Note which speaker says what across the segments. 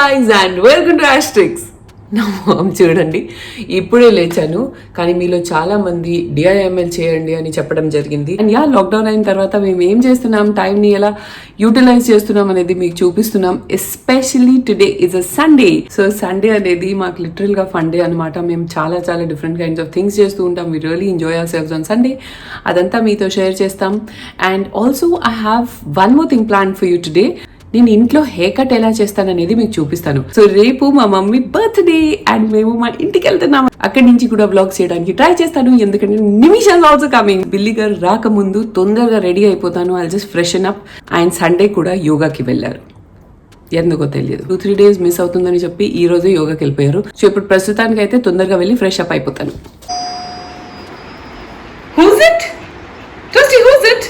Speaker 1: guys and welcome to Asterix. నా ma'am చూడండి ఇప్పుడే లేచాను కానీ మీలో చాలా మంది డిఐఎంఎల్ చేయండి అని చెప్పడం జరిగింది అండ్ యా లాక్డౌన్ అయిన తర్వాత మేము ఏం చేస్తున్నాం టైంని ఎలా యూటిలైజ్ చేస్తున్నాం అనేది మీకు చూపిస్తున్నాం especially today is a Sunday so Sunday అనేది మాకు లిటరల్ గా ఫన్ డే అనమాట మేము చాలా చాలా డిఫరెంట్ కైండ్స్ ఆఫ్ థింగ్స్ చేస్తూ ఉంటాం we really enjoy ourselves on Sunday అదంతా మీతో షేర్ చేస్తాం and also I have one more thing plan for you today నేను ఇంట్లో హెయిర్ కట్ ఎలా చేస్తాననేది మీకు చూపిస్తాను సో రేపు మా మమ్మీ బర్త్డే అండ్ మేము మా ఇంటికి వెళ్తున్నాం అక్కడి నుంచి కూడా వ్లాగ్స్ చేయడానికి ట్రై చేస్తాను ఎందుకంటే నిమిషాలు ఆల్సో కమింగ్ బిల్లి గారు రాకముందు తొందరగా రెడీ అయిపోతాను ఐ జస్ట్ ఫ్రెషన్ అప్ ఆయన సండే కూడా యోగాకి వెళ్ళారు ఎందుకో తెలియదు 2-3 days మిస్ అవుతుందని చెప్పి ఈ రోజు యోగాకి వెళ్ళిపోయారు సో ఇప్పుడు ప్రస్తుతానికి అయితే తొందరగా వెళ్ళి ఫ్రెష్ అప్ అయిపోతాను Who's it? Toasty, who's it?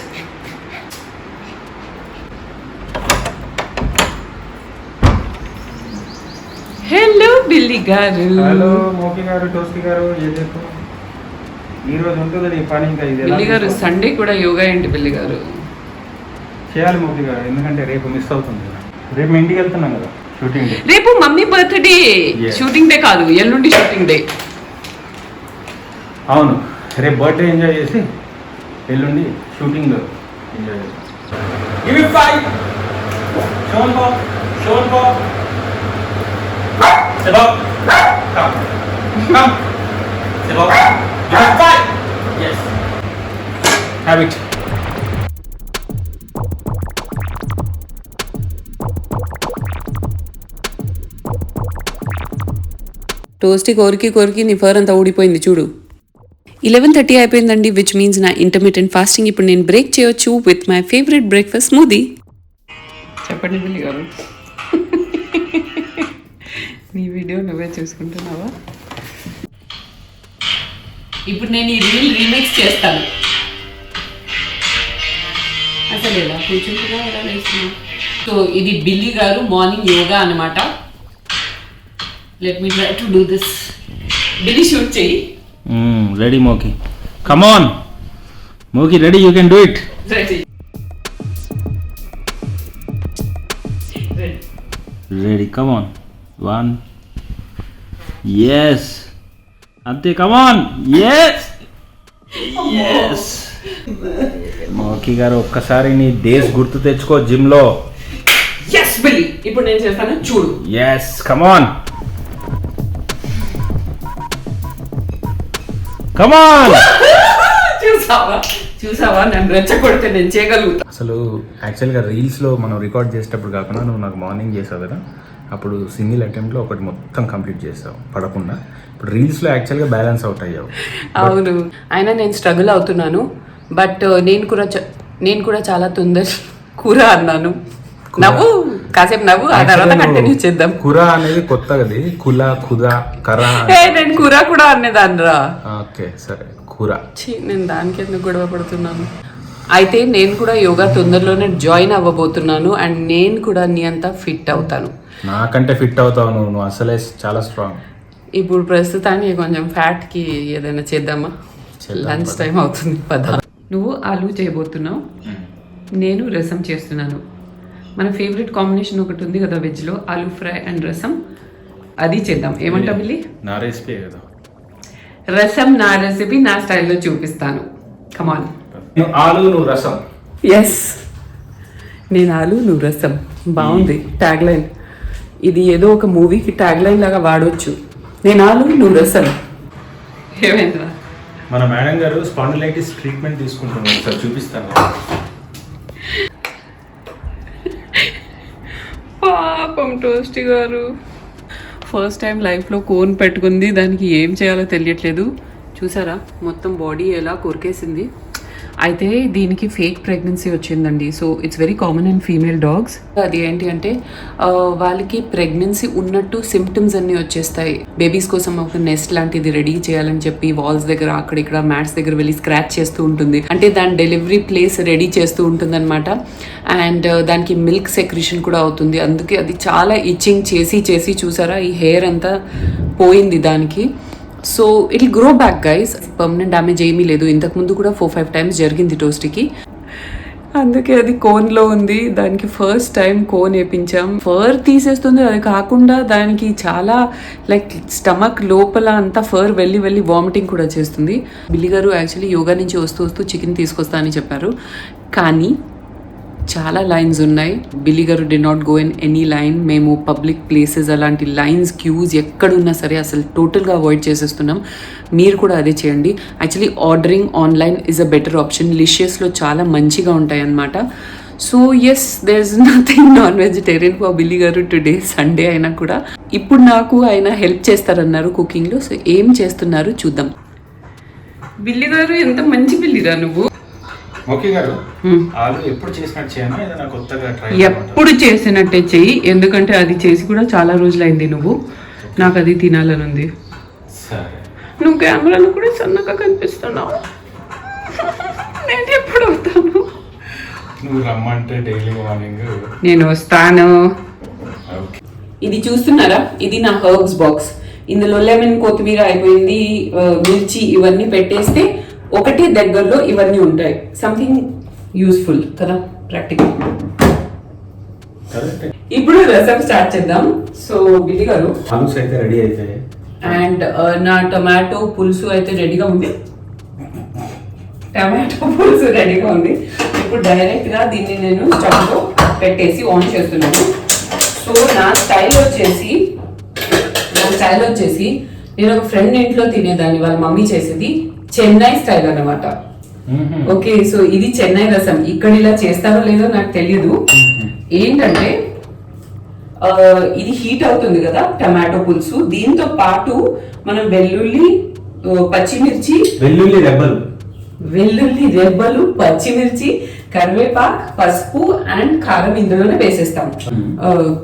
Speaker 1: Hello బిల్లి గారు
Speaker 2: హలో మోకి గారు టోస్టీ గారు ఏ देखो ఈ రోజు ఉంటుంది నీ పని ఇంకా ఇది
Speaker 1: బిల్లి గారు సండే కూడా యోగా ఏంటి బిల్లి గారు
Speaker 2: చేయాలి మోకి గారు ఎందుకంటే రేపు మిస్ అవుతుంది రేపు మీ ఇంటికి వెళ్తున్నాం కదా షూటింగ్ డే
Speaker 1: రేపు మమ్మీ బర్త్డే షూటింగ్ డే కాదు ఎల్లుండి షూటింగ్ డే
Speaker 2: అవును రేపు బర్త్డే ఎంజాయ్ చేసి ఎల్లుండి షూటింగ్ ఎంజాయ్ చేస్తాం గివ్ ఇట్ 5 షోన్ బో Sit up. Come. Sit up. Give it 5. Yes. Have it.
Speaker 1: టోస్టీ కోరికి నీ ఫర్ అంతా ఊడిపోయింది చూడు 11:30 అయిపోయిందండి విచ్ మీన్స్ నా ఇంటర్మీడియట్ ఫాస్టింగ్ ఇప్పుడు నేను బ్రేక్ చేయొచ్చు with my favourite breakfast smoothie చెప్పండి బిల్లి గారు నీ వీడియో నువ్వే చూసుకుంటున్నావా ఇప్పుడు నేను ఈ రీల్ రీమేక్స్ చేస్తాను అసలు ఎలా కూర్చుంటున్నా ఎలా వేస్తున్నా సో ఇది బిల్లి గారు మార్నింగ్ యోగా అనమాట let me try to do this Billy shoot చెయ్యి
Speaker 2: రెడీ మోకి కమ్ ఆన్ మోకి ready you can do it ready come on 1 yes అంతే కమ్ ఆన్ yes yes మోకి గారు ఒక్కసారి నీ డేస్ గుర్తు తెచ్చుకో జిమ్ లో
Speaker 1: yes బిల్లి ఇప్పుడు నేను చేస్తాను చూడు
Speaker 2: yes come on come on
Speaker 1: చూసావా నన్ను రెచ్చగొడితే నేను చేయగలుగుతా
Speaker 2: అసలు యాక్చువల్గా రీల్స్లో మనం రికార్డ్ చేసేటప్పుడు కాకుండా నువ్వు నాకు మార్నింగ్ చేసావు కదా అప్పుడు సింగిల్ అటెంప్ట్లో ఒకటి మొత్తం కంప్లీట్ చేసావు పడకుండా ఇప్పుడు రీల్స్లో యాక్చువల్గా బ్యాలెన్స్ అవుట్ అయ్యావు
Speaker 1: అవును అయినా నేను స్ట్రగుల్ అవుతున్నాను బట్ నేను కూడా చాలా తొందర కూర అన్నాను నవ్వు కాసేపు నవ్వు ఆ తర్వాత కంటిన్యూ చేద్దాం
Speaker 2: కూర అనేది కొత్తది కుల ఖుదా కరా
Speaker 1: నేను కూర కూడా అనేదాన్రా
Speaker 2: ఓకే సరే కూర
Speaker 1: నేను దానికి ఎందుకు గొడవ పడుతున్నాను అయితే నేను కూడా యోగా తొందరలోనే జాయిన్ అవ్వబోతున్నాను అండ్ నేను కూడా నీ అంతా ఫిట్ అవుతాను
Speaker 2: నాకంటే ఫిట్ అవుతావు నువ్వు అసలే చాలా స్ట్రాంగ్
Speaker 1: ఇప్పుడు ప్రస్తుతానికి కొంచెం ఫ్యాట్కి ఏదైనా చేద్దామా లంచ్ టైం అవుతుంది పద నువ్వు ఆలు చేయబోతున్నావు నేను రసం చేస్తున్నాను మన ఫేవరెట్ కాంబినేషన్ ఒకటి ఉంది కదా వెజ్లో ఆలు ఫ్రై అండ్ రసం అది చేద్దాం ఏమంటావు బిల్లి
Speaker 2: నా రెసిపీ కదా
Speaker 1: రసం నా రెసిపీ నా స్టైల్లో చూపిస్తాను కమాన్
Speaker 2: ఆలు నువ్వు రసం
Speaker 1: ఎస్ నేను ఆలు నువ్వు రసం బాగుంది ట్యాగ్ లైన్ ఇది ఏదో ఒక మూవీకి ట్యాగ్ లైన్ లాగా వాడవచ్చు నేను ఆలు నువ్వు రసం ఏమైందా
Speaker 2: మన మేడం గారు స్పాండిలైటిస్ ట్రీట్మెంట్ తీసుకుంటున్నారు సార్ చూపిస్తాను
Speaker 1: పాపం టోస్టీ గారు ఫస్ట్ టైం లైఫ్లో కోన్ పెట్టుకుంది దానికి ఏం చేయాలో తెలియట్లేదు చూసారా మొత్తం బాడీ ఎలా కొరికేసింది అయితే దీనికి ఫేక్ ప్రెగ్నెన్సీ వచ్చిందండి so it's very common in female dogs అది ఏంటి అంటే వాళ్ళకి ప్రెగ్నెన్సీ ఉన్నట్టు సిమ్టమ్స్ అన్నీ వచ్చేస్తాయి బేబీస్ కోసం ఒక నెస్ట్ లాంటిది రెడీ చేయాలని చెప్పి వాల్స్ దగ్గర అక్కడ ఇక్కడ మ్యాట్స్ దగ్గర వెళ్ళి స్క్రాచ్ చేస్తూ ఉంటుంది అంటే దాని డెలివరీ ప్లేస్ రెడీ చేస్తూ ఉంటుంది అనమాట అండ్ దానికి మిల్క్ సెక్రిషన్ కూడా అవుతుంది అందుకే అది చాలా ఇచ్చింగ్ చేసి చూసారా ఈ హెయిర్ అంతా పోయింది దానికి so it grow back guys permanent damage ఏమీ లేదు ఇంతకుముందు కూడా 4-5 times జరిగింది టోస్టీకి అందుకే అది కోన్లో ఉంది. దానికి ఫస్ట్ టైం కోన్ వేపించాం. ఫర్ తీసేస్తుంది, అది కాకుండా దానికి చాలా లైక్ స్టమక్ లోపల అంతా ఫర్ వెళ్ళి వెళ్ళి వామిటింగ్ కూడా చేస్తుంది. బిల్లి గారు యాక్చువల్లీ యోగా నుంచి వస్తూ చికెన్ తీసుకొస్తా అని చెప్పారు, కానీ చాలా లైన్స్ ఉన్నాయి. బిల్లి గారు did not go in any line. మేము పబ్లిక్ ప్లేసెస్ అలాంటి లైన్స్ క్యూస్ ఎక్కడున్నా సరే అసలు టోటల్గా అవాయిడ్ చేసేస్తున్నాం. మీరు కూడా అదే చేయండి. Actually ordering online is a better option. లిషియస్లో చాలా మంచిగా ఉంటాయి అన్నమాట. So yes, there is nothing non vegetarian for Billy గారు టుడే, సండే అయినా కూడా. ఇప్పుడు నాకు ఆయన హెల్ప్ చేస్తారన్నారు కుకింగ్లో. సో ఏం చేస్తున్నారు చూద్దాం. బిల్లి గారు ఎంత మంచి బిల్లిరా నువ్వు.
Speaker 2: ఓకే గారు, ఆలు ఎప్పుడు చేసినట్టు చేయనా, ఏదైనా కొత్తగా ట్రై
Speaker 1: ఎప్పుడు చేసినట్టే చెయ్యి, ఎందుకంటే అది చేసి కూడా చాలా రోజులైంది. నువ్వు నాకు అది తినాలని ఉంది.
Speaker 2: సరే,
Speaker 1: నువ్వు కెమెరాలో కూడా సన్నగా కనిపిస్తున్నావు. నేను ఎప్పుడు వస్తాను?
Speaker 2: నువ్వు రమ్మంటే డైలీ మార్నింగ్
Speaker 1: నేను వస్తాను. ఇది చూస్తున్నారా, ఇది నా హర్బ్స్ బాక్స్. ఇందులో లెమన్, కొత్తిమీర అయిపోయింది, మిర్చి ఇవన్నీ పెట్టేస్తే ఒకటే దగ్గరలో ఇవన్నీ ఉంటాయి. సంథింగ్ యూస్ఫుల్ కదా, ప్రాక్టికల్. ఇప్పుడు రసం స్టార్ట్ చేద్దాం. సో బిల్లి గారు,
Speaker 2: ఆలూస్ అయితే రెడీ అయిపోయాయి
Speaker 1: అండ్ నా టొమాటో పులుసు అయితే రెడీగా ఉంది. టమాటో పులుసు రెడీగా ఉంది. ఇప్పుడు డైరెక్ట్ గా దీన్ని నేను స్టవ్ లో పెట్టేసి ఆన్ చేస్తున్నాను. సో నా స్టైల్ వచ్చేసి నేను ఒక ఫ్రెండ్ ఇంట్లో తినేదాన్ని, వాళ్ళ మమ్మీ చేసేది చెన్నై స్టైల్ అన్నమాట. ఓకే, సో ఇది చెన్నై రసం. ఇక్కడ ఇలా చేస్తారో లేదో నాకు తెలియదు. ఏంటంటే ఇది హీట్ అవుతుంది కదా టమాటో పులుసు, దీంతో పాటు మనం వెల్లుల్లి రెబ్బలు, పచ్చిమిర్చి, కరివేపాకు, పసుపు అండ్ కారం ఇందులోనే వేసేస్తాం.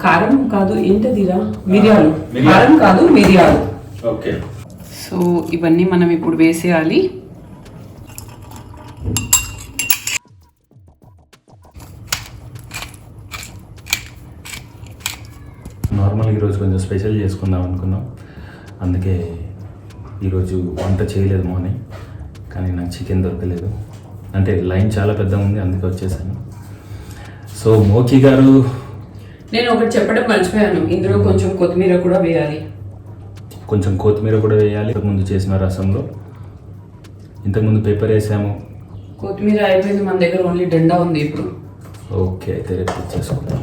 Speaker 1: కారం కాదు, ఏంటదిరా, మిరియాలు. కారం కాదు, మిరియాలు.
Speaker 2: ఓకే,
Speaker 1: సో ఇవన్నీ మనం ఇప్పుడు వేసేయాలి.
Speaker 2: నార్మల్ ఈరోజు కొంచెం స్పెషల్ చేసుకుందాం అనుకున్నాం, అందుకే ఈరోజు వంట చేయలేదు మార్నింగ్. కానీ నాకు చికెన్ దొరకలేదు, అంటే లైన్ చాలా పెద్దగా ఉంది, అందుకే వచ్చేసాను. సో మోకి గారు,
Speaker 1: నేను ఒకటి చెప్పడం మర్చిపోయాను, ఇందులో కొంచెం కొత్తిమీర కూడా వేయాలి. ఇంతకుముందు చేసిన రసంలో ఇంతకుముందు పేపర్ వేసాము, కొత్తిమీర అయిపోయింది. మన దగ్గర ఓన్లీ డెండా ఉంది ఇప్పుడు.
Speaker 2: ఓకే, అయితే రేపు చేసుకుందాం.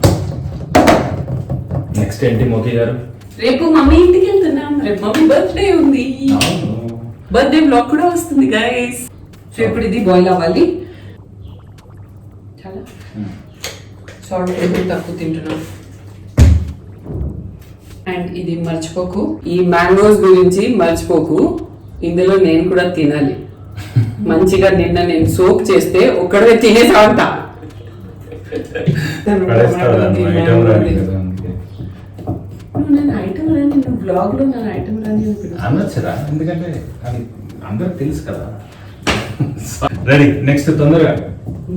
Speaker 2: నెక్స్ట్ ఏంటి మోకి గారు?
Speaker 1: రేపు మమ్మీ ఇంటికి వెళ్తున్నాం. రేపు మమ్మీ బర్త్డే ఉంది. బర్త్డే బ్లాగ్ కూడా వస్తుంది గైస్. సో ఇప్పుడు ఇది బాయిల్ అవ్వాలి. చాలా సాల్ట్ ఎక్కువ తక్కువ తింటున్నాం. అండ్ ఇది మర్చిపోకు, ఈ మ్యాంగోస్ గురించి మర్చిపోకు. ఇందులో నేను కూడా తినాలి మంచిగా. నిన్న నేను సోప్ చేస్తే ఒక్కడే తినేసా ఉంటా. నేను ఐటమ్ రాని, నువ్వు బ్లాగ్ లో నా ఐటమ్ రాని
Speaker 2: అనొచ్చురా, ఎందుకంటే అది అందరికి తెలుసు కదా. రెడీ, నెక్స్ట్ తొందరగా.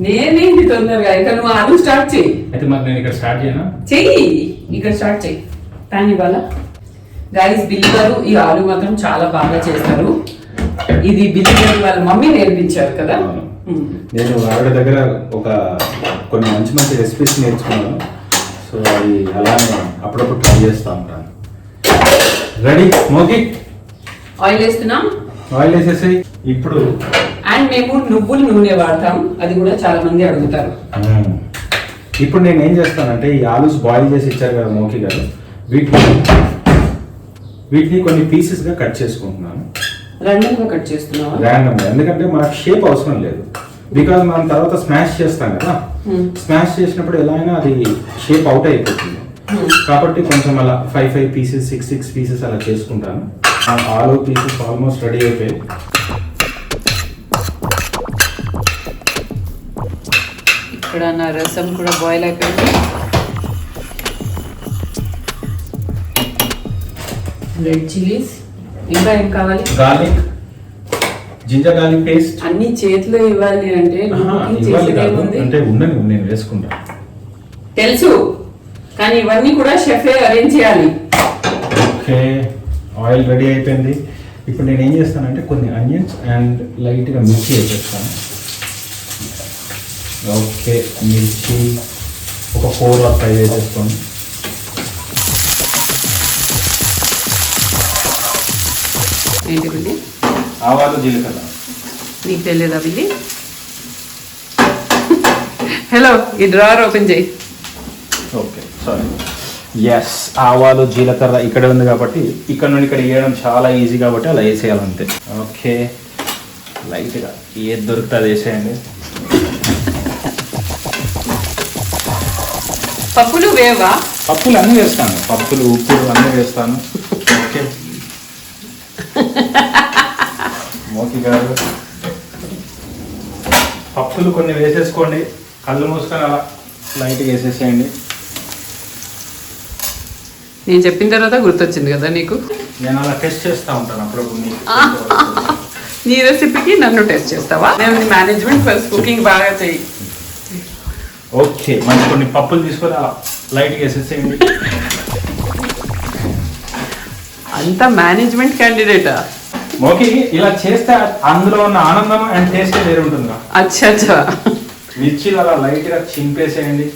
Speaker 1: నేనేంటి తొందరగా, ఇక నువ్వు ఆలు స్టార్ట్ చెయ్యి.
Speaker 2: అయితే మరి నేను ఇక్కడ స్టార్ట్ చేయనా?
Speaker 1: చెయ్యి, ఇక్కడ స్టార్ట్ చెయ్యి. ప్యాన్ ఇవ్వాలా గైస్? బిల్లి గారు ఈ ఆలు మాత్రం చాలా బాగా చేస్తారు. ఇది బిల్లి గారు వాళ్ళ మమ్మీ నేర్పించారు కదా.
Speaker 2: నేను ఆవిడ దగ్గర కొన్ని మంచి రెసిపీస్ నేర్చుకున్నాను. సో అది అలానే అప్పుడప్పుడు ట్రై చేస్తూ ఉంటాను. రెడీ మోకి?
Speaker 1: ఆయిల్ వేస్తున్నాం.
Speaker 2: ఆయిల్ వేసేసి ఇప్పుడు.
Speaker 1: అండ్ మేము నువ్వుల నూనె వాడతాం, అది కూడా చాలా మంది అడుగుతారు.
Speaker 2: ఇప్పుడు నేను ఏం చేస్తానంటే, ఈ ఆలూస్ బాయిల్ చేసి ఇచ్చారు కదా మోకి గారు, వీటిని కొన్ని పీసెస్ గా కట్ చేసుకుంటున్నాను.
Speaker 1: ర్యాండమ్ గా కట్ చేస్తున్నావా?
Speaker 2: ర్యాండమ్ గా, ఎందుకంటే మనకు షేప్ అవసరం లేదు. బికాజ్ మనం తర్వాత స్మాష్ చేస్తాం కదా, స్మాష్ చేసినప్పుడు ఎలా అయినా అది షేప్ అవుట్ అయిపోతుంది. కాబట్టి కొంచెం అలా 5 పీసెస్, 6 పీసెస్ అలా చేసుకుంటాను. ఆలు పీసెస్ ఆల్మోస్ట్ రెడీ అయిపోయాయి.
Speaker 1: ఇక్కడ నా రసం కూడా బాయిల్ అయిపోయింది. రెడ్ చిల్లీస్, ఇంకా ఏం కావాలి?
Speaker 2: Garlic, ginger garlic paste.
Speaker 1: అన్ని చేతిలో ఇవ్వాలి అంటే
Speaker 2: అంటే ఉండని నేను వేసుకుంటా,
Speaker 1: తెలుసు, కానీ ఇవన్నీ కూడా షెఫే అరేంజ్ చేయాలి.
Speaker 2: ఓకే, ఆయిల్ రెడీ అయిపోయింది. ఇప్పుడు నేను ఏం చేస్తానంటే కొన్ని ఆనియన్స్ అండ్ లైట్గా మిర్చి వేసేస్తాను. ఓకే, మిర్చి ఒక 4 or 5 వేసేసుకోండి.
Speaker 1: ఏంటి బిల్లి?
Speaker 2: ఆవాలు జీలకర్ర.
Speaker 1: నీకు తెలియదా బిల్లి? హలో, ఈ డ్రావర్ ఓపెన్ చేయి.
Speaker 2: Okay, sorry. ఎస్, ఆవాలు జీలకర్ర ఇక్కడ ఉంది కాబట్టి ఇక్కడ నుండి ఇక్కడ వేయడం చాలా ఈజీ కాబట్టి అలా వేసేయాలంతే. ఓకే, లైట్గా ఏది దొరికితే అది వేసేయండి.
Speaker 1: పప్పులు వేవా?
Speaker 2: పప్పులు అన్నీ వేస్తాను, పప్పులు ఉప్పు అన్నీ వేస్తాను. ఓకే మోకి గారు, పప్పులు కొన్ని వేసేసుకోండి, కళ్ళు మూసుకొని అలా లైట్గా వేసేసేయండి.
Speaker 1: నేను చెప్పిన తర్వాత గుర్తొచ్చింది కదా నీకు?
Speaker 2: నేను అలా టెస్ట్ చేస్తూ ఉంటాను అప్పుడప్పుడు.
Speaker 1: నీ రెసిపీకి నన్ను టెస్ట్ చేస్తావా? నేను మేనేజ్మెంట్ ఫస్ట్ కుకింగ్ బాగా చెయ్యి.
Speaker 2: ఓకే, మంచి కొన్ని పప్పులు తీసుకొని అలా లైట్గా వేసేసేయండి.
Speaker 1: అంత మేనేజ్మెంట్ క్యాండిడేటా?
Speaker 2: ఓకే, ఇలా చేస్తే అందులో ఉన్న ఆనందం అండ్ టేస్ట్ వేరే ఉంటుందా?
Speaker 1: అచ్చా.
Speaker 2: మిర్చీలు అలా లైట్గా చింపేసేయండి,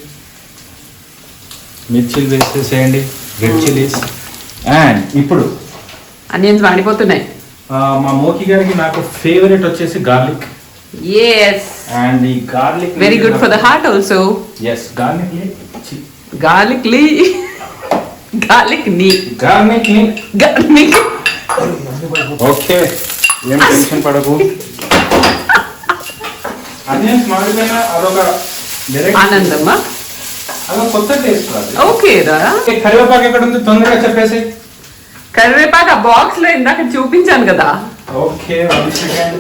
Speaker 2: మిర్చీలు వేసేసేయండి, రెడ్ చిల్లీస్. అండ్ ఇప్పుడు
Speaker 1: ఆనియన్స్ మాడిపోతున్నాయి.
Speaker 2: మా మోకి గారికి నాకు ఫేవరెట్ వచ్చేసి గార్లిక్.
Speaker 1: ఎస్,
Speaker 2: అండ్ ఈ garlic
Speaker 1: very good for the heart also.
Speaker 2: Yes, garlic ని ఓకే, ఏం టెన్షన్ పడకు. ఆనియన్స్ మాడిపోయినా అదొక
Speaker 1: ఆనందమ్మా,
Speaker 2: అదొక కొత్త టేస్ట్ రాదు.
Speaker 1: ఓకే రా.
Speaker 2: కరివేపాకు ఎక్కడ ఉంది తొందరగా చెప్పేసి.
Speaker 1: కరివేపాకు ఆ బాక్స్ లో ఇందాక చూపించాను కదా.
Speaker 2: ఓకే, 1 second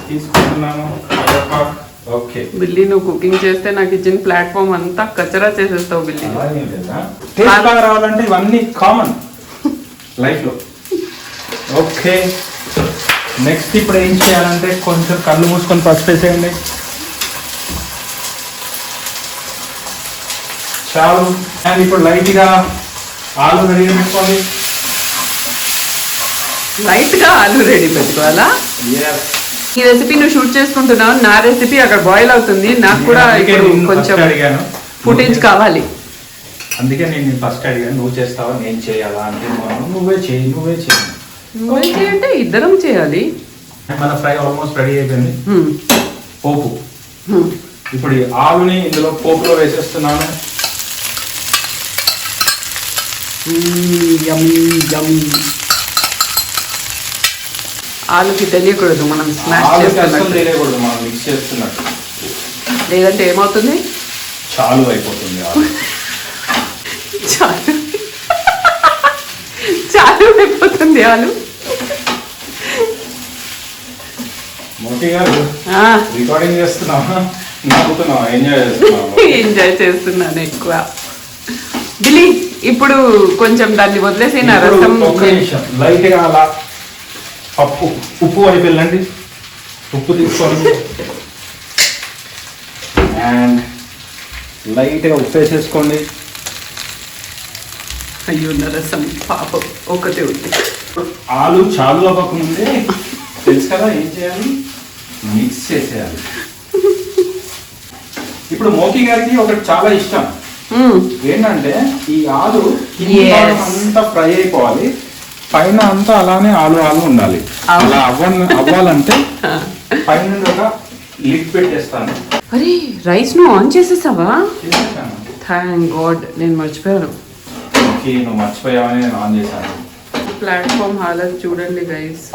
Speaker 2: తీసుకుంటున్నాను కరివేపాకు. ఓకే
Speaker 1: బిల్లి, నువ్వు కుకింగ్ చేస్తే నాకు ఇచ్చిన ప్లాట్ఫామ్ అంతా కచరా చేసేస్తావు బిల్లి.
Speaker 2: టేస్ట్ బాగా రావాలంటే ఇవన్నీ కామన్ లైఫ్ లో. ఓకే, నెక్స్ట్ ఇప్పుడు ఏం చేయాలంటే కొంచెం కళ్ళు మూసుకొని పసుపు వేసేయండి. చాలు. అండ్ ఇప్పుడు లైట్గా ఆలు రెడీ పెట్టుకోండి.
Speaker 1: లైట్ గా ఆలు రెడీ పెట్టుకోవాలా? ఈ రెసిపీ నువ్వు షూట్ చేసుకుంటున్నావు, నా రెసిపీ అక్కడ బాయిల్ అవుతుంది. నాకు కూడా ఇప్పుడు కొంచెం
Speaker 2: అడిగాను,
Speaker 1: ఫుటేజ్ కావాలి.
Speaker 2: అందుకే నేను ఫస్ట్ అడిగాను, నువ్వు చేస్తావా నేను చేయాలా అంటే నువ్వే చేయి
Speaker 1: అంటే ఇద్దరం చేయాలి.
Speaker 2: మన ఫ్రై ఆల్మోస్ట్ రెడీ అయిపోయింది. పోపు ఇప్పుడు ఈ ఆలుని ఇందులో పోపులో వేసేస్తున్నాను.
Speaker 1: ఆలుకి తెలియకూడదు మనం స్మాష్ చేస్తున్నట్టు,
Speaker 2: తెలియకూడదు మనం మిక్స్ చేస్తున్నట్టు,
Speaker 1: లేదంటే ఏమవుతుంది?
Speaker 2: చాలు అయిపోతుంది ఆలు.
Speaker 1: చాలు అయిపోతుంది ఆలు.
Speaker 2: మోటి గారు రికార్డింగ్ చేస్తున్నావా, నవ్వుతున్నావా,
Speaker 1: ఎంజాయ్ చేస్తున్నాను ఎక్కువ. బిలి, ఇప్పుడు కొంచెం దాన్ని వదిలేసి నా రసం
Speaker 2: లైట్ గా అలా ఉప్పు వైపు వెళ్ళండి, ఉప్పు తీసుకోండి. అండ్ లైట్ గా ఉప్పు వేసేసుకోండి.
Speaker 1: అయ్యో, నా రసం పాపం ఒకటే ఉంది.
Speaker 2: ఆలు చాలు అవ్వకముందే తెలుసు కదా ఏం చేయాలి, మిక్స్ చేసేయాలి. ఇప్పుడు మోకి గారికి ఒకటి చాలా ఇష్టం ఏంటంటే ఈ ఆలు అంతా ఫ్రై అయిపోవాలి, పైన అంతా అలానే ఆలు ఉండాలి. అలా అవ్వాలంటే పైన ఒక లిడ్ పెట్టేస్తాను.
Speaker 1: అరే, రైస్ నువ్వు ఆన్ చేసేసావా? థ్యాంక్ గాడ్, నేను మర్చిపోయాను.
Speaker 2: ఓకే, నువ్వు మర్చిపోయావని నేను ఆన్ చేశాను.
Speaker 1: ప్లాట్ఫామ్ హాలత్ చూడండి గైస్.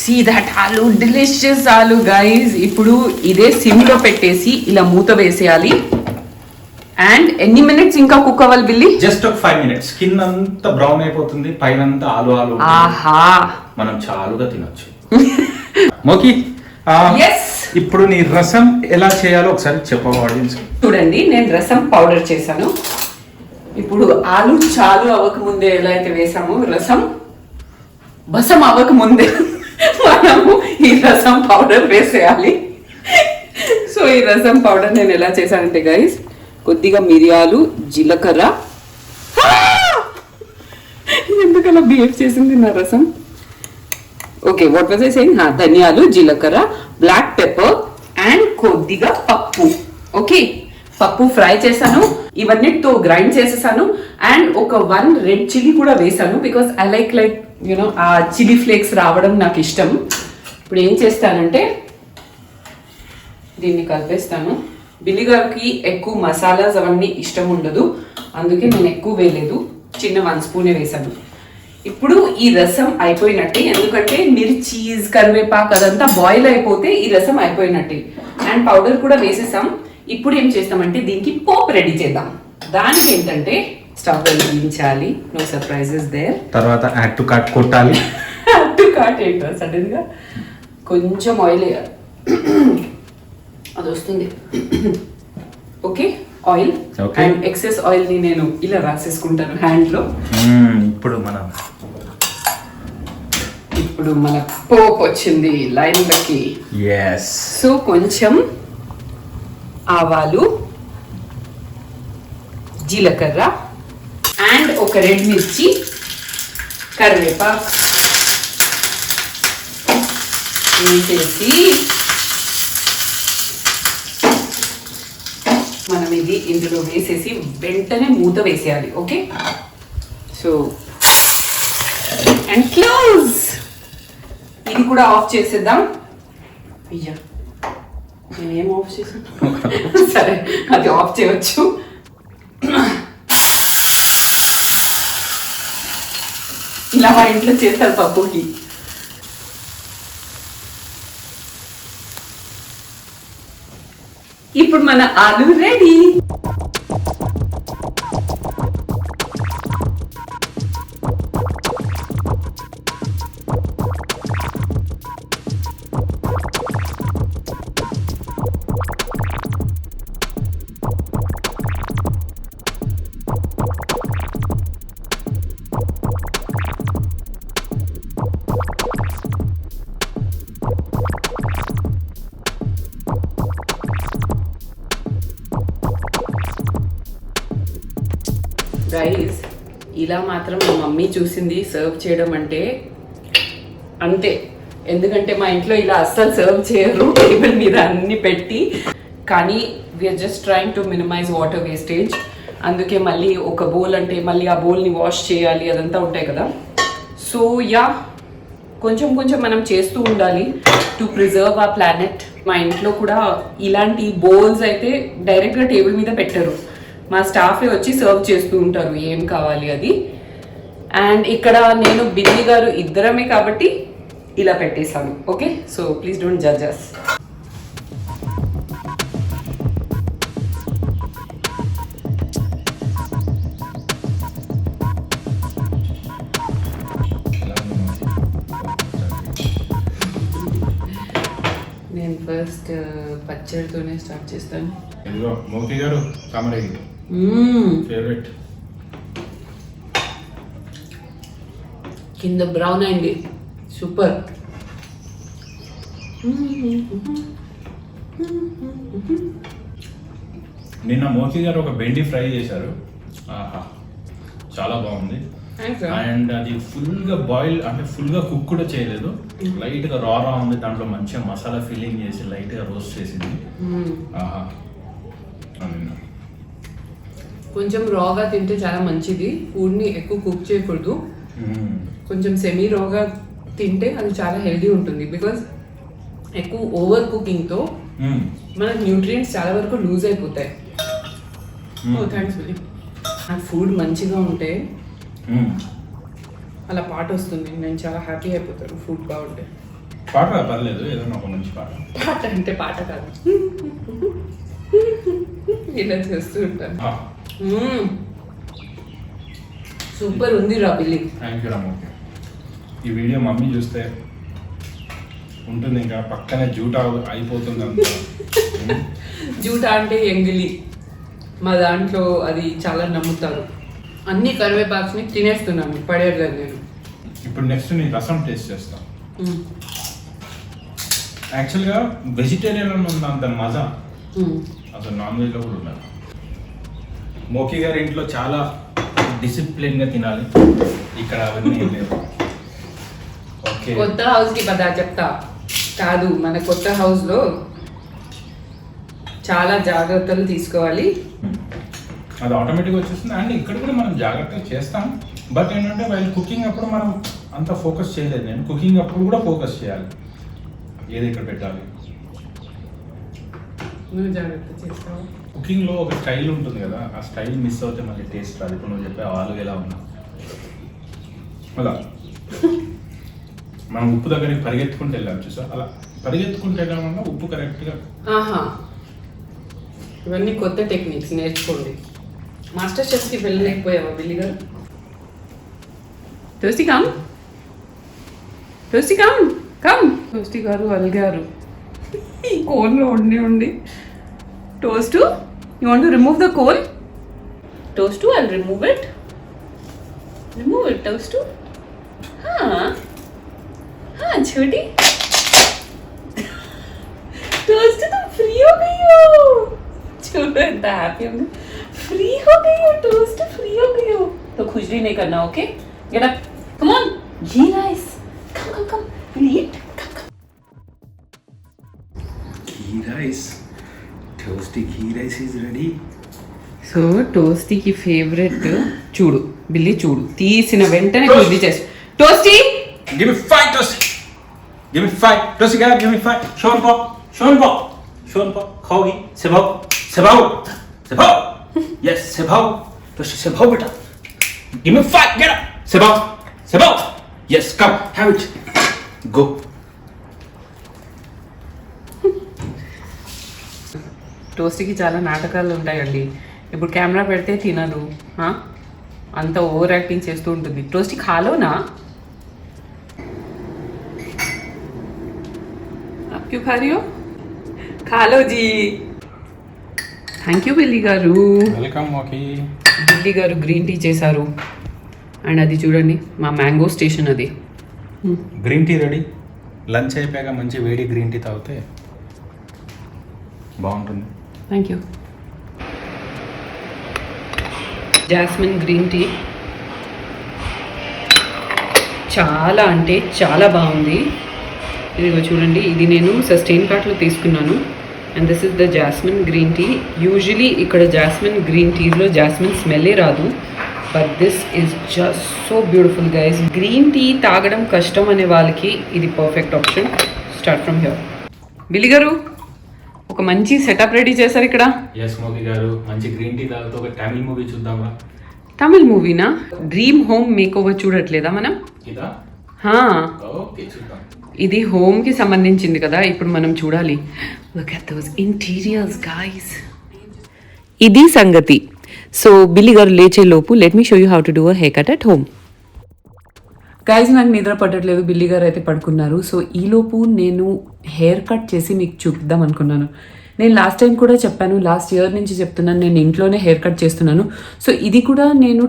Speaker 1: సీ దట్ ఆలు, డెలిషియస్ ఆలు గైస్. ఇప్పుడు ఇదే సిమ్ లో పెట్టేసి ఇలా మూత వేసేయాలి. అండ్ ఎన్ని మినిట్స్ ఇంకా కుక్ అవ్వాలి బిల్లి?
Speaker 2: జస్ట్ ఒక 5 minutes. స్కిన్ అంతా బ్రౌన్ అయిపోతుంది, పైన అంతా ఆలు
Speaker 1: ఆహా,
Speaker 2: మనం చాలుగా తినొచ్చు. మోకి,
Speaker 1: ఎస్,
Speaker 2: ఇప్పుడు నీ రసం ఎలా చేయాలో ఒకసారి చెప్పవా ఆడియన్స్?
Speaker 1: చూడండి, నేను రసం పౌడర్ చేశాను. ఇప్పుడు ఆలు చాలు అవ్వకముందే ఎలా అయితే వేసామో రసం, బసం అవ్వకముందే మనము ఈ రసం పౌడర్ వేసేయాలి. సో ఈ రసం పౌడర్ నేను ఎలా చేశానంటే గైస్, కొద్దిగా మిరియాలు, జీలకర్ర, ఎందుకలా బిహేవ్ చేసింది నా రసం. Okay, what was I saying? ధనియాలు, జీలకర్ర, బ్లాక్ పెప్పర్ అండ్ కొద్దిగా పప్పు. ఓకే, పప్పు ఫ్రై చేశాను, ఇవన్నిటితో గ్రైండ్ చేసేసాను. అండ్ ఒక 1 రెడ్ చిల్లీ కూడా వేసాను, బికాస్ ఐ లైక్ యూనో ఆ చిల్లీ ఫ్లేక్స్ రావడం నాకు ఇష్టం. ఇప్పుడు ఏం చేస్తానంటే దీన్ని కలిపేస్తాను. బిల్లి గారికి ఎక్కువ మసాలాస్ అవన్నీ ఇష్టం ఉండదు, అందుకే నేను ఎక్కువ వేయలేదు, చిన్న 1 స్పూనే వేసాను. ఇప్పుడు ఈ రసం అయిపోయినట్టే, ఎందుకంటే మిర్చీస్ కరివేపాకు అదంతా బాయిల్ అయిపోతే ఈ రసం అయిపోయినట్టే. అండ్ పౌడర్ కూడా వేసేసాం. ఇప్పుడు ఏం చేస్తామంటే దీనికి పోపు రెడీ చేద్దాం. దానికి ఏంటంటే స్టవ్ వెలిగించాలి, నో సర్ప్రైజెస్ దేర్.
Speaker 2: తర్వాత యాడ్ టు కార్ట్ కొట్టాలి.
Speaker 1: యాడ్ టు కార్ట్ ఏంటో సడన్ గా కొంచెం ఆయిల్ వేయాలి, అది వస్తుంది. Okay, oil. And excess oil ని నేను ఇలా రాసేసుకుంటాను హ్యాండ్ లో. ఇప్పుడు మన పోపు వచ్చింది లైన్ లకి. సో కొంచెం ఆవాలు, జీలకర్ర అండ్ ఒక రెడ్ మిర్చి, కరివేపాకు వేసేసి మనం ఇది ఇందులో వేసేసి వెంటనే మూత వేసేయాలి. Okay, so and close. ఇది కూడా ఆఫ్ చేసేద్దాం. అయ్యా, నేనేం ఆఫ్ చేసాను? సరే, అది ఆఫ్ చేయవచ్చు. ఇలా మా ఇంట్లో చేస్తారు పప్పుకి. ఇప్పుడు మన ఆలు రెడీ. గైస్, ఇలా మాత్రం మా మమ్మీ చూసింది సర్వ్ చేయడం అంటే అంతే. ఎందుకంటే మా ఇంట్లో ఇలా అస్సలు సర్వ్ చేయరు, టేబుల్ మీద అన్ని పెట్టి. కానీ we are just trying to minimise water wastage. అందుకే మళ్ళీ ఒక బౌల్ అంటే మళ్ళీ ఆ బౌల్ని వాష్ చేయాలి, అదంతా ఉంటాయి కదా. సో యా, కొంచెం కొంచెం మనం చేస్తూ ఉండాలి టు ప్రిజర్వ్ ఆ ప్లానెట్. మా ఇంట్లో కూడా ఇలాంటి బౌల్స్ అయితే డైరెక్ట్గా టేబుల్ మీద పెట్టరు, మా స్టాఫే వచ్చి సర్వ్ చేస్తూ ఉంటారు ఏం కావాలి అది. అండ్ ఇక్కడ నేను బిల్లి గారు ఇద్దరమే కాబట్టి ఇలా పెట్టేశాను. Okay, so please don't judge us. నేను ఫస్ట్ పచ్చడితోనే స్టార్ట్ చేస్తాను.
Speaker 2: మోతి గారు కామరేగి ఫేవరెట్.
Speaker 1: కింద బ్రౌన్ అయింది, సూపర్.
Speaker 2: నిన్న మోతి గారు ఒక బెండి ఫ్రై చేశారు, ఆహా చాలా బాగుంది. అండ్ అది ఫుల్ గా బాయిల్ అంటే ఫుల్ గా కుక్ కూడా చేయలేదు, లైట్ గా రా ఉంది. దాంట్లో మంచిగా మసాలా ఫిల్లింగ్ చేసి లైట్ గా రోస్ట్ చేసింది. ఆహా,
Speaker 1: కొంచెం రాగా తింటే చాలా మంచిది. ఫుడ్ని ఎక్కువ కుక్ చేయకూడదు, కొంచెం సెమీ రాగా తింటే అది చాలా హెల్దీ ఉంటుంది. బికాజ్ ఎక్కువ ఓవర్ కుకింగ్తో మనకు న్యూట్రియంట్స్ చాలా వరకు లూజ్ అయిపోతాయి. థ్యాంక్స్ బిల్లి. నాకు ఫుడ్ మంచిగా ఉంటే అలా పాట వస్తుంది, నేను చాలా హ్యాపీ అయిపోతాను. ఫుడ్ బాగుంటే
Speaker 2: పాట పర్లేదు, ఏదైనా ఒక మంచి పాట.
Speaker 1: పాట అంటే పాట కాదు, ఇలా చేస్తూ ఉంటాను. సూపర్ ఉంది రా బిల్లి.
Speaker 2: థ్యాంక్ యూ రాము. ఈ వీడియో మమ్మీ చూస్తే ఉంటుంది, ఇంకా పక్కనే జూటా అయిపోతుంది అంతా.
Speaker 1: జూటా అంటే ఎంగిలి, మా దాంట్లో అది చాలా నమ్ముతారు. అన్ని కరివేపాకుని తినేస్తున్నాను, పడేయలేదు నేను.
Speaker 2: ఇప్పుడు నెక్స్ట్ నేను రసం టేస్ట్ చేస్తాను. యాక్చువల్గా వెజిటేరియన్ ఉంది అంత మజా అసలు నాన్ వెజ్లో కూడా ఉండాలి. మోకి గారి ఇంట్లో చాలా డిసిప్లిన్గా తినాలి, ఇక్కడ అవన్నీ లేవు. ఓకే,
Speaker 1: కొత్త హౌస్కి పదా చెప్తా కాదు, మన కొత్త హౌస్లో చాలా జాగ్రత్తలు తీసుకోవాలి.
Speaker 2: అది ఆటోమేటిక్గా వచ్చేస్తుంది. అండ్ ఇక్కడ కూడా మనం జాగ్రత్తగా చేస్తాం, బట్ ఏంటంటే వాళ్ళు కుకింగ్ అప్పుడు మనం అంత ఫోకస్ చేయలేదు. నేను కుకింగ్ అప్పుడు కూడా ఫోకస్ చేయాలి, ఏది ఇక్కడ పెట్టాలి.
Speaker 1: నువ్వు జాగ్రత్త చేస్తావు.
Speaker 2: కుకింగ్లో ఒక స్టైల్ ఉంటుంది కదా, ఆ స్టైల్ మిస్ అవుతే మళ్ళీ టేస్ట్ రాదు. ఇప్పుడు నువ్వు చెప్పే ఆలు ఎలా ఉన్నా అలా మనం ఉప్పు దగ్గరికి పరిగెత్తుకుంటూ వెళ్ళాం చూసా, అలా పరిగెత్తుకుంటూ వెళ్ళామన్నా ఉప్పు కరెక్ట్గా.
Speaker 1: ఇవన్నీ కొత్త టెక్నిక్స్ నేర్చుకోండి. మాస్టర్ షెఫ్కి వెళ్ళలేకపోయావా బిల్లి గారు? Toasty come, Toasty come come. Toasty గారు అలిగారు ఈ కోన్లో ఉండి. Toast, you want to remove the cone? Toast, I'll remove it. Remove it Toast. हाँ छोटी टोस्ट तुम फ्री हो गई हो. छोटो इतना हैप्पी हो गया, फ्री हो गई हो टोस्ट, फ्री हो गई हो. तो खुश भी नहीं करना, okay? Get up, come on. Ghee rice, come come come, will eat, come come.
Speaker 2: Ghee rice, Toasty ghee rice is ready.
Speaker 1: So టోస్టీకి ఫేవరెట్ చూడు బిల్లి, చూడు తీసిన వెంటనే బిల్లి చేసి టోస్టీ.
Speaker 2: Give me 5 toasty. Give me 5 toasty guy. Give me 5. Sean Paul. Khogi. Sebao. Yes, sebao. Toasty sebao beta. Give me 5. Get up. Sebao. Yes, come. Have it. Go.
Speaker 1: టోస్టీకి చాలా నాటకాలు ఉంటాయండి. ఇప్పుడు కెమెరా పెడితే తినదు, అంత ఓవర్ యాక్టింగ్ చేస్తూ ఉంటుంది. టోస్టీ ఖాలోనా? क्यों खा रही हो? खा लो जी. థ్యాంక్ యూ బిల్లి గారు.
Speaker 2: Welcome okay.
Speaker 1: బిల్లి గారు గ్రీన్ టీ చేశారు. అండ్ అది చూడండి మా మ్యాంగో స్టేషన్ అది.
Speaker 2: Green tea ready. లంచ్ అయిపోయాక మంచి వేడి గ్రీన్ టీ తాగితే బాగుంటుంది.
Speaker 1: Thank you. Jasmine green tea చాలా అంటే చాలా బాగుంది. ఇదిగో చూడండి, ఇది నేను సస్టైన్ కార్ట్లో తీసుకున్నాను. And this is the jasmine green tea. Usually ఇక్కడ జాస్మిన్ గ్రీన్ టీలో జాస్మిన్ స్మెల్లే రాదు, but this is just so beautiful guys. Green tea తాగడం కష్టం అనే వాళ్ళకి ఇది perfect option. Start from here. Billi గారు ఒక మంచి సెటప్ రెడీ చేశారు ఇక్కడ.
Speaker 2: ఎస్ మోకి గారు, మంచి గ్రీన్ టీ తాగుతూ ఒక తమిళ మూవీ చూద్దామా?
Speaker 1: తమిళ్ మూవీనా? డ్రీమ్ హోమ్ మేక్ ఓవర్ చూడట్లేదా మనం?
Speaker 2: ఇదా? ఓకే చూద్దాం.
Speaker 1: ఇది హోమ్కి సంబంధించింది కదా, ఇప్పుడు మనం చూడాలి. Look at those interiors guys. ఇది సంగతి. సో బిల్లి గారు లేచే లోపు let me show you how to do a hair cut at home. Guys నాకు నిద్ర పట్టట్లేదు, బిల్లి గారు అయితే పడుకున్నారు. సో ఈలోపు నేను హెయిర్ కట్ చేసి మీకు చూపిద్దాం అనుకున్నాను. నేను లాస్ట్ టైం కూడా చెప్పాను, లాస్ట్ ఇయర్ నుంచి చెప్తున్నాను, నేను ఇంట్లోనే హెయిర్ కట్ చేస్తున్నాను. సో ఇది కూడా నేను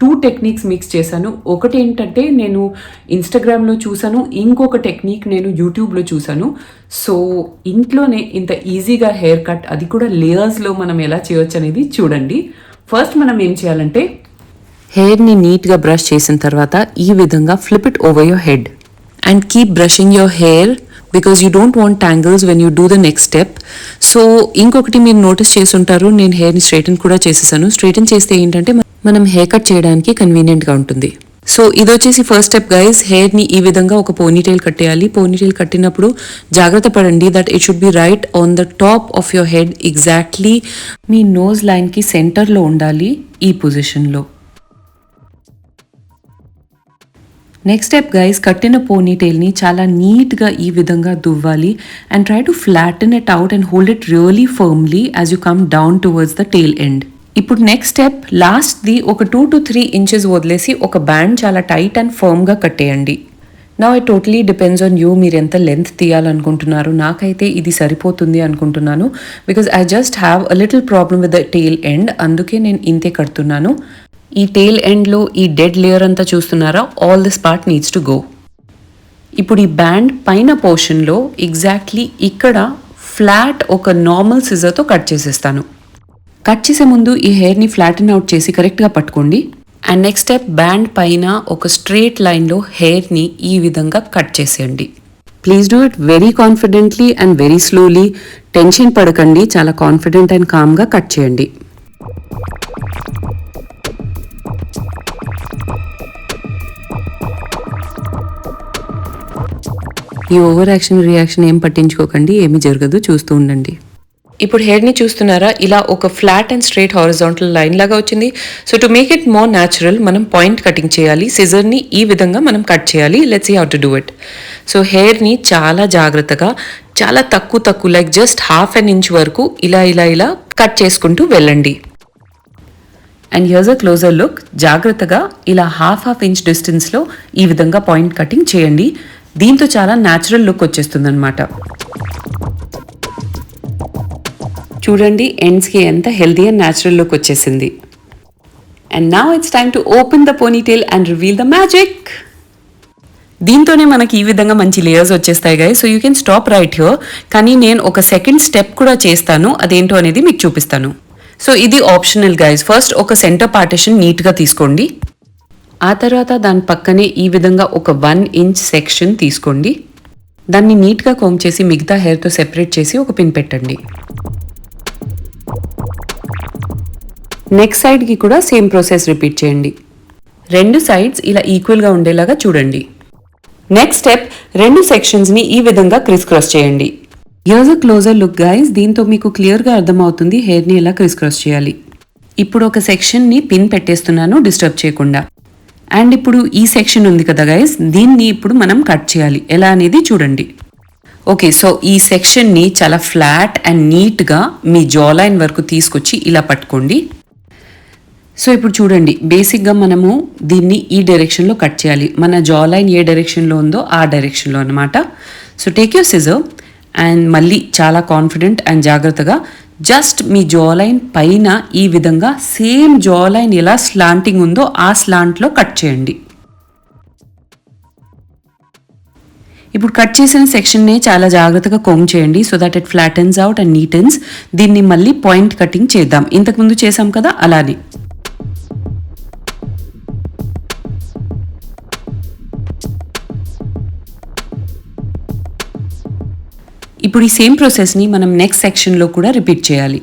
Speaker 1: టూ టెక్నిక్స్ మిక్స్ చేశాను. ఒకటి ఏంటంటే నేను ఇన్స్టాగ్రామ్లో చూసాను, ఇంకొక టెక్నిక్ నేను యూట్యూబ్లో చూసాను. సో ఇంట్లోనే ఇంత ఈజీగా హెయిర్ కట్, అది కూడా లేయర్స్లో మనం ఎలా చేయొచ్చు అనేది చూడండి. ఫస్ట్ మనం ఏం చేయాలంటే హెయిర్ని నీట్గా బ్రష్ చేసిన తర్వాత ఈ విధంగా flip it over your head and keep brushing your hair because you don't want tangles when you do the next step. So ఇంకొకటి మీరు నోటీస్ చేసి ఉంటారు, నేను హెయిర్ని స్ట్రైటన్ కూడా చేసేసాను. స్ట్రైటన్ చేస్తే ఏంటంటే మనం హెయిర్ కట్ చేయడానికి కన్వీనియంట్గా ఉంటుంది. సో ఇది వచ్చేసి ఫస్ట్ స్టెప్ గైస్. హెయిర్ని ఈ విధంగా ఒక పోనీటైల్ కట్టేయాలి. పోనీటైల్ కట్టినప్పుడు జాగ్రత్త పడండి that it should be right on the top of your head. Exactly me nose లైన్కి సెంటర్లో ఉండాలి ఈ పొజిషన్లో. నెక్స్ట్ స్టెప్ గైస్, కట్టిన పోనీటైల్ని చాలా నీట్గా ఈ విధంగా దువ్వాలి and try to flatten it out and hold it really firmly as you come down towards the tail end. ఇప్పుడు నెక్స్ట్ స్టెప్, లాస్ట్ది ఒక 2 to 3 inches వదిలేసి ఒక బ్యాండ్ చాలా టైట్ అండ్ ఫర్మ్గా కట్టేయండి. Now it totally depends on you, మీరు ఎంత లెంత్ తీయాలనుకుంటున్నారు. నాకైతే ఇది సరిపోతుంది అనుకుంటున్నాను because I just have a little problem with the tail end, అందుకే నేను ఇంతే కడుతున్నాను. ఈ టెయిల్ ఎండ్లో ఈ డెడ్ లేయర్ అంతా చూస్తున్నారా, all this part needs to go. ఇప్పుడు ఈ బ్యాండ్ పైన పోర్షన్లో ఎగ్జాక్ట్లీ ఇక్కడ ఫ్లాట్ ఒక నార్మల్ సిజర్తో కట్ చేసేస్తాను. కట్ చేసే ముందు ఈ హెయిర్ని ఫ్లాటన్ అవుట్ చేసి కరెక్ట్గా పట్టుకోండి. అండ్ నెక్స్ట్ స్టెప్, బ్యాండ్ పైన ఒక స్ట్రేట్ లైన్లో హెయిర్ని ఈ విధంగా కట్ చేసేయండి. Please do it very confidently and very slowly. Tension పడకండి, చాలా కాన్ఫిడెంట్ అండ్ కామ్గా కట్ చేయండి. ఈ ఓవర్ యాక్షన్ రియాక్షన్ ఏం పట్టించుకోకండి, ఏమీ జరగదు, చూస్తూ ఉండండి. ఇప్పుడు హెయిర్ని చూస్తున్నారా, ఇలా ఒక flat and straight horizontal line లాగా వచ్చింది. So to make it more natural మనం పాయింట్ కటింగ్ చేయాలి. సిజర్ని ఈ విధంగా మనం కట్ చేయాలి. Let's see how to do it. So హెయిర్ని చాలా జాగ్రత్తగా, చాలా తక్కువ లైక్ జస్ట్ ½ ఇంచ్ వరకు ఇలా కట్ చేసుకుంటూ వెళ్ళండి. And here's a closer look. జాగ్రత్తగా ఇలా ½ ఇంచ్ డిస్టెన్స్లో ఈ విధంగా పాయింట్ కటింగ్ చేయండి. దీంతో చాలా న్యాచురల్ లుక్ వచ్చేస్తుంది అనమాట. చూడండి ఎండ్స్కి ఎంత హెల్దీ అండ్ న్యాచురల్ లుక్ వచ్చేసింది. And now it's time to open the ponytail and reveal the magic. దీంతోనే మనకి ఈ విధంగా మంచి లేయర్స్ వచ్చేస్తాయి guys. So you can stop right here. కానీ నేను ఒక సెకండ్ స్టెప్ కూడా చేస్తాను, అదేంటో అనేది మీకు చూపిస్తాను. సో ఇది ఆప్షనల్ గైస్. ఫస్ట్ ఒక సెంటర్ పార్టిషన్ నీట్గా తీసుకోండి. ఆ తర్వాత దాని పక్కనే ఈ విధంగా ఒక 1 ఇంచ్ సెక్షన్ తీసుకోండి. దాన్ని నీట్గా కోమ్ చేసి మిగతా హెయిర్తో సెపరేట్ చేసి ఒక పిన్ పెట్టండి. నెక్స్ట్ సైడ్కి కూడా సేమ్ ప్రాసెస్ రిపీట్ చేయండి. 2 సైడ్స్ ఇలా ఈక్వల్గా ఉండేలాగా చూడండి. నెక్స్ట్ స్టెప్, 2 సెక్షన్స్ని ఈ విధంగా క్రిస్ క్రాస్ చేయండి. Here's a closer look guys. దీంతో మీకు క్లియర్గా అర్థమవుతుంది హెయిర్ని ఎలా క్రిస్ క్రాస్ చేయాలి. ఇప్పుడు ఒక సెక్షన్ని పిన్ పెట్టేస్తున్నాను డిస్టర్బ్ చేయకుండా. అండ్ ఇప్పుడు ఈ సెక్షన్ ఉంది కదా గైస్, దీన్ని ఇప్పుడు మనం కట్ చేయాలి. ఎలా అనేది చూడండి. ఓకే, సో ఈ సెక్షన్ని చాలా ఫ్లాట్ అండ్ నీట్గా మీ జా లైన్ వరకు తీసుకొచ్చి ఇలా పట్టుకోండి. సో ఇప్పుడు చూడండి, బేసిక్గా మనము దీన్ని ఈ డైరెక్షన్లో కట్ చేయాలి. మన జా లైన్ ఏ డైరెక్షన్లో ఉందో ఆ డైరెక్షన్లో అనమాట. So take your scissor and మళ్ళీ చాలా కాన్ఫిడెంట్ అండ్ జాగ్రత్తగా జస్ట్ మీ జా లైన్ పైన ఈ విధంగా సేమ్ జా లైన్ ఎలా స్లాంటింగ్ ఉందో ఆ స్లాంట్లో కట్ చేయండి. ఇప్పుడు కట్ చేసిన సెక్షన్నే చాలా జాగ్రత్తగా కోమ్ చేయండి so that it flattens out and neatens. దీన్ని మళ్ళీ పాయింట్ కటింగ్ చేద్దాం. ఇంతకుముందు చేసాం కదా అలానే. ఇప్పుడు ఈ సేమ్ ప్రాసెస్ని మనం నెక్స్ట్ సెక్షన్లో కూడా రిపీట్ చేయాలి.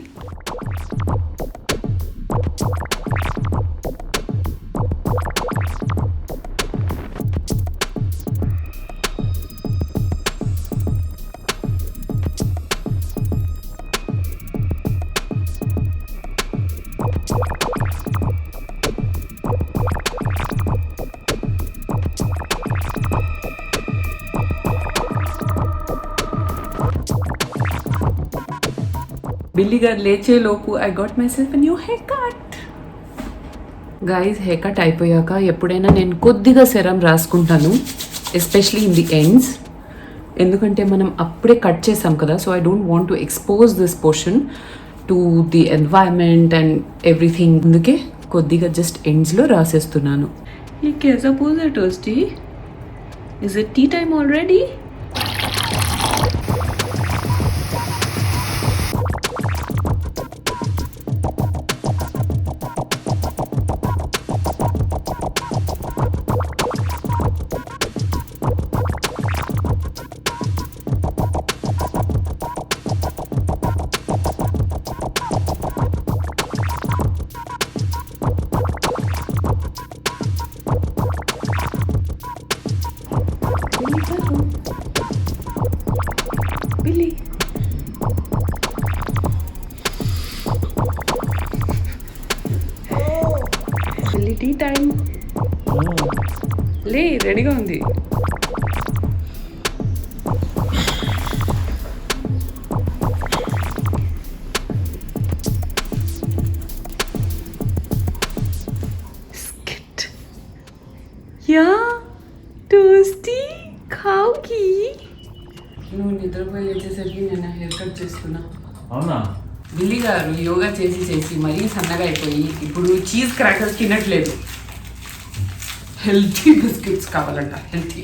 Speaker 1: బిల్లీ గారు లేచేలోపు I got myself new haircut. Guys, haircut అయిపోయాక ఎప్పుడైనా నేను కొద్దిగా సెరం రాసుకుంటాను, ఎస్పెషలీ ఇన్ ది ఎండ్స్. ఎందుకంటే మనం అప్పుడే కట్ చేసాం కదా, so I don't want to expose this portion to the environment and everything. అందుకే కొద్దిగా జస్ట్ ఎండ్స్లో రాసేస్తున్నాను. ये कैसा पोज है toasty? Is it tea time already? Billy. Billy, tea time. లే, రెడీగా ఉంది. స్కిట్. యా టోస్టీ ఖావుకి. నువ్వు నిద్రపోయి వచ్చేసరికి నేను హెయిర్ కట్ చేస్తున్నా.
Speaker 3: అవునా?
Speaker 1: బిల్లీ గారు యోగా చేసి చేసి మరీ సన్నగా అయిపోయి ఇప్పుడు చీజ్ క్రాకర్స్ తినట్లేదు. హెల్తీ బిస్కెట్స్ కావాలంట, healthy.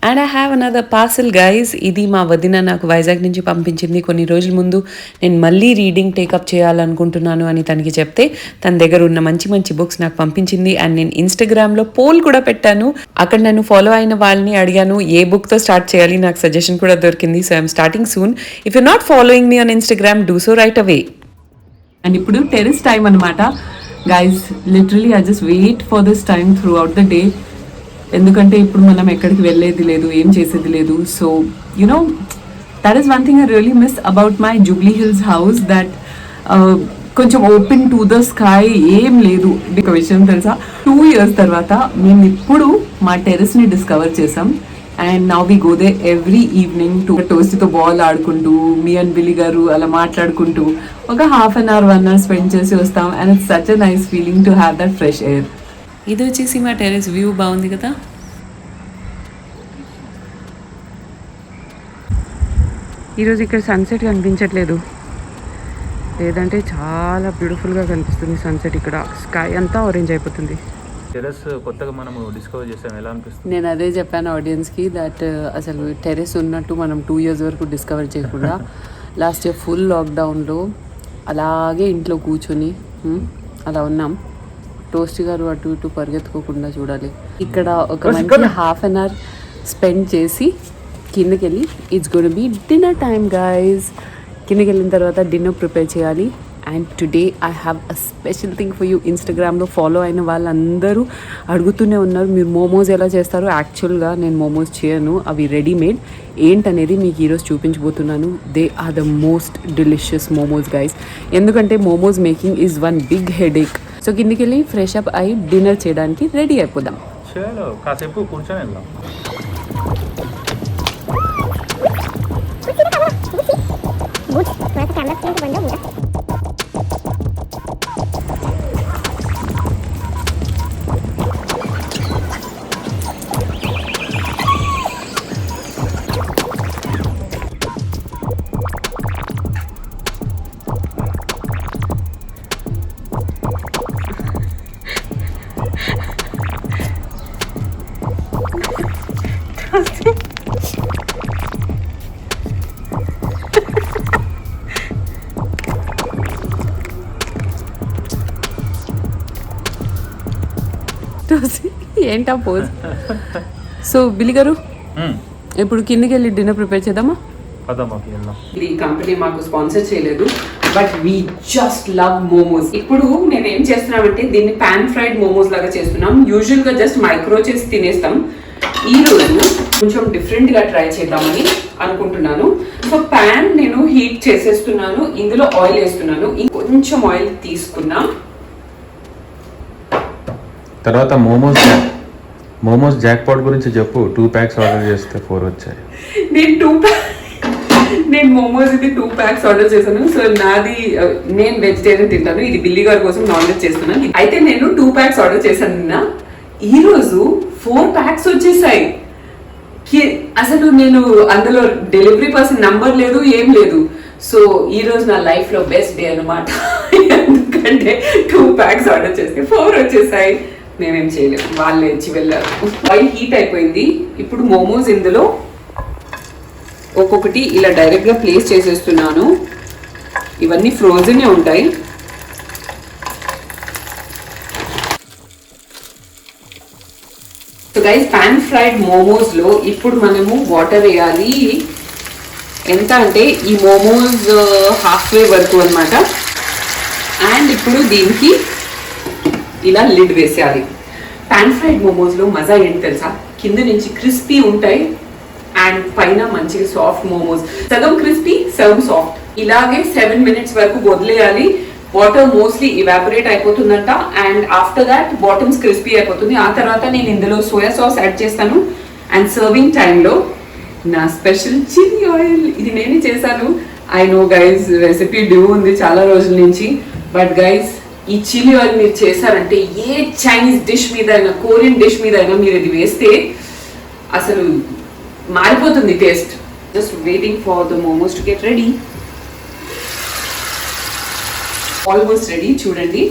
Speaker 1: And I have another parcel guys. ఇది మా వదిన నాకు వైజాగ్ నుంచి పంపించింది. కొన్ని రోజుల ముందు నేను మళ్ళీ రీడింగ్ టేకప్ చేయాలనుకుంటున్నాను అని తనకి చెప్తే తన దగ్గర ఉన్న మంచి మంచి బుక్స్ నాకు పంపించింది. అండ్ నేను ఇన్స్టాగ్రామ్లో పోల్ కూడా పెట్టాను. అక్కడ నన్ను ఫాలో అయిన వాళ్ళని అడిగాను ఏ బుక్తో స్టార్ట్ చేయాలి. నాకు సజెషన్ కూడా దొరికింది. So I'm starting soon. If you not following me on Instagram, do so right away. And ఇప్పుడు టెరెస్ టైం అనమాట guys. Literally I just wait for this time throughout the day. ఎందుకంటే ఇప్పుడు మనం ఎక్కడికి వెళ్ళేది లేదు, ఏం చేసేది లేదు. So you know that is one thing I really miss about my Jubilee Hills house, that కొంచెం ఓపెన్ టు ద స్కై ఏం లేదు. ఒక విషయం తెలుసా, 2 years తర్వాత మేము ఇప్పుడు మా టెరెస్ని డిస్కవర్ చేసాం. And now we go there every evening to టోస్ట్తో బాల్ ఆడుకుంటూ మీ అండ్ బిల్లి గారు అలా మాట్లాడుకుంటూ ఒక 1/2 hour 1 hour స్పెండ్ చేసి వస్తాం. And it's such a nice feeling to have that fresh air. ఇది వచ్చేసి మా టెరెస్ వ్యూ. బాగుంది కదా. ఈరోజు ఇక్కడ సన్సెట్ కనిపించట్లేదు, లేదంటే చాలా బ్యూటిఫుల్గా కనిపిస్తుంది సన్సెట్. ఇక్కడ స్కై అంతా ఆరెంజ్ అయిపోతుంది.
Speaker 3: టెర్రస్ కొత్తగా మనము డిస్కవర్ చేసాం, ఎలా అనిపిస్తుంది?
Speaker 1: నేను అదే చెప్పాను ఆడియన్స్కి, దట్ అసలు టెరెస్ ఉన్నట్టు మనం 2 years వరకు డిస్కవర్ చేయకుండా లాస్ట్ ఇయర్ ఫుల్ లాక్డౌన్లో అలాగే ఇంట్లో కూర్చొని అలా ఉన్నాం. టోస్ట్ గారు అటు ఇటు పరిగెత్తుకోకుండా చూడాలి. ఇక్కడ ఒక మంచి 1/2 hour స్పెండ్ చేసి కిందకి వెళ్ళి it's gonna be dinner time guys. కిందకి వెళ్ళిన తర్వాత డిన్నర్ ప్రిపేర్ చేయాలి. And today I have a special thing for you. ఇన్స్టాగ్రామ్లో ఫాలో అయిన వాళ్ళందరూ అడుగుతూనే ఉన్నారు మీరు మోమోస్ ఎలా చేస్తారు. యాక్చువల్గా నేను మోమోస్ చేయను, అవి రెడీమేడ్. ఏంటనేది మీకు ఈరోజు చూపించబోతున్నాను. They are the most delicious momos guys. ఎందుకంటే momos making is one big headache. So కిందికి వెళ్ళి ఫ్రెష్ అప్ అయి డిన్నర్ చేయడానికి రెడీ అయిపోదాం.
Speaker 3: చలో కాసేపు కూర్చొని వెళ్దాం. ఏంటా పోజ్. సో బిల్లి గారు ఇప్పుడు కిందికి వెళ్ళి డిన్నర్ ప్రిపేర్ చేద్దామా? ఇది కంపెనీ మాకు స్పాన్సర్ చేయలేదు, but we just love momos. ఇప్పుడు నేను ఏం చేస్తున్నామంటే దీన్ని పాన్ ఫ్రైడ్ మోమోస్ లాగా చేస్తున్నాం. యూజువల్ గా జస్ట్ మైక్రో చేసి తినేస్తాం. ఈ రోజు కొంచెం డిఫరెంట్ గా ట్రై చేద్దామని అనుకుంటున్నాను. సో పాన్ నేను హీట్ చేసేస్తున్నాను, ఇందులో ఆయిల్ వేస్తున్నాను. ఇంకొంచెం ఆయిల్ తీసుకున్నా.
Speaker 2: తర్వాత మోమోస్ జాక్పాట్ గురించి చెప్పు. 2 packs ఆర్డర్ చేస్తే 4 వచ్చాయి.
Speaker 1: నేను మోమోస్ ఇది 2 packs ఆర్డర్ చేశాను. సో నాది నేను వెజిటేరియన్ తింటాను, ఇది బిల్లి గారి కోసం నాన్ వెజ్ చేస్తున్నాను. అయితే నేను 2 packs ఆర్డర్ చేశాను నిన్న. ఈ రోజు 4 packs వచ్చేసాయి. అసలు నేను అందులో డెలివరీ పర్సన్ నంబర్ లేదు, ఏం లేదు. సో ఈ రోజు నా లైఫ్ లో బెస్ట్ డే అనమాట. ఎందుకంటే 2 packs ఆర్డర్ చేస్తే 4 వచ్చేసాయి. మేమేం చేయలేము, వాళ్ళే ఇచ్చి వెళ్ళారు. ఆయిల్ హీట్ అయిపోయింది. ఇప్పుడు మోమోస్ ఇందులో ఒక్కొక్కటి ఇలా డైరెక్ట్గా ప్లేస్ చేసేస్తున్నాను. ఇవన్నీ ఫ్రోజనే ఉంటాయి. సో గైస్ పాన్ ఫ్రైడ్ మోమోస్లో ఇప్పుడు మనము వాటర్ వేయాలి. ఎంత అంటే ఈ మోమోస్ హాఫ్ వే వరకు అనమాట. అండ్ ఇప్పుడు దీనికి ఇలా లిడ్ వేసేయాలి. పాన్ ఫ్రైడ్ మోమోస్లో మజా ఏంటి తెలుసా, కింద నుంచి క్రిస్పీ ఉంటాయి అండ్ పైన మంచిగా సాఫ్ట్ మోమోస్. సగం క్రిస్పీ సగం సాఫ్ట్. ఇలాగే 7 minutes వరకు వదిలేయాలి. వాటర్ మోస్ట్లీ ఇవాపరేట్ అయిపోతుందంట. And after that bottoms crispy అయిపోతుంది. ఆ తర్వాత నేను ఇందులో సోయా సాస్ యాడ్ చేస్తాను. అండ్ సర్వింగ్ టైంలో నా స్పెషల్ చిల్లీ ఆయిల్, ఇది నేనే చేశాను. I know guys recipe due ఉంది చాలా రోజుల నుంచి. బట్ గైజ్ ఈ చిల్లీ ఆయిల్ మీరు చేశారంటే ఏ చైనీస్ డిష్ మీద అయినా, కొరియన్ డిష్ మీద అయినా మీరు ఇది వేస్తే అసలు మారిపోతుంది taste. Just waiting for the momos to get ready. Almost ready. చూడండి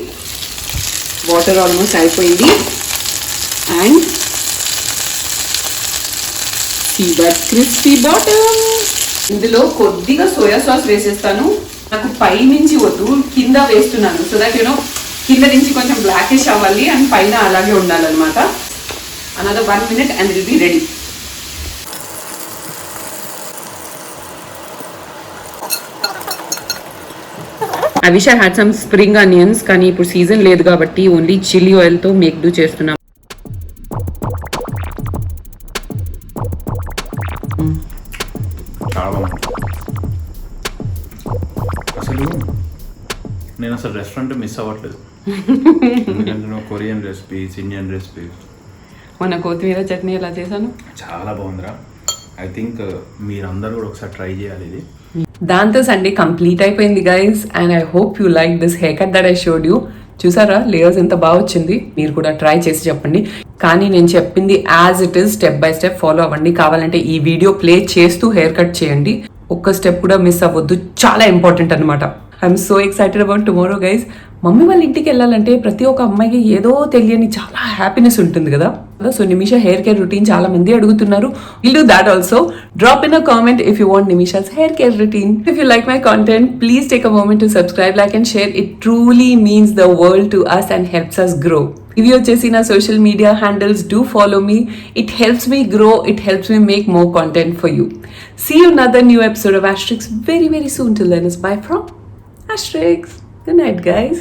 Speaker 1: వాటర్ ఆల్మోస్ట్ అయిపోయింది. And
Speaker 3: See that crispy bottom. ఇందులో కొద్దిగా సోయా సాస్ వేసేస్తాను. నాకు పై నుంచి వద్దు, కింద వేస్తున్నాను. సో దట్ యూనో కింద నుంచి కొంచెం బ్లాకిష్ అవ్వాలి అండ్ పైన అలాగే ఉండాలన్నమాట. Another 1 minute and it will be ready. I wish I had some spring onions, కానీ ఇప్పుడు సీజన్ లేదు కాబట్టి ఓన్లీ చిల్లీ ఆయిల్తో మేక్ డూ చేస్తున్నాం.
Speaker 2: చాలా బాగుంది. అసలు నేను అసలు రెస్టారెంట్ మిస్ అవ్వట్లేదు. ఎందుకంటే కొరియన్ రెసిపీస్, ఇండియన్ రెసిపీస్.
Speaker 3: మన కొత్తిమీర చట్నీ ఎలా చేశాను,
Speaker 2: చాలా బాగుందిరా. ఐ థింక్ మీరందరూ కూడా ఒకసారి ట్రై చేయాలి ఇది.
Speaker 3: దాంతో సండే కంప్లీట్ అయిపోయింది guys. And I hope you like this hair cut that I showed you. చూసారా లేయర్స్ ఎంత బాగా వచ్చింది. మీరు కూడా ట్రై చేసి చెప్పండి. కానీ నేను చెప్పింది as it is step by step follow అవ్వండి. కావాలంటే ఈ వీడియో ప్లే చేస్తూ హెయిర్ కట్ చేయండి. ఒక్క స్టెప్ కూడా మిస్ అవ్వద్దు, చాలా ఇంపార్టెంట్ అనమాట. I'm so excited about tomorrow guys. Mummy వాళ్ళ ఇంటికి వెళ్ళాలంటే ప్రతి ఒక్క అమ్మాయికి ఏదో తెలియని చాలా హ్యాపీనెస్ ఉంటుంది కదా. So Nimisha hair care routine చాలా మంది అడుగుతున్నారు. Will do that also. Drop in a comment if you want Nimisha's hair care routine. If you like my content please take a moment to subscribe, like and share. It truly means the world to us and helps us grow. ఇవి వచ్చేసి నా social media handles. Do follow me. It helps me grow. It helps me make more content for you. See you another new episode of Asterix very soon. Till then, it's bye from Asterix. Good night, guys.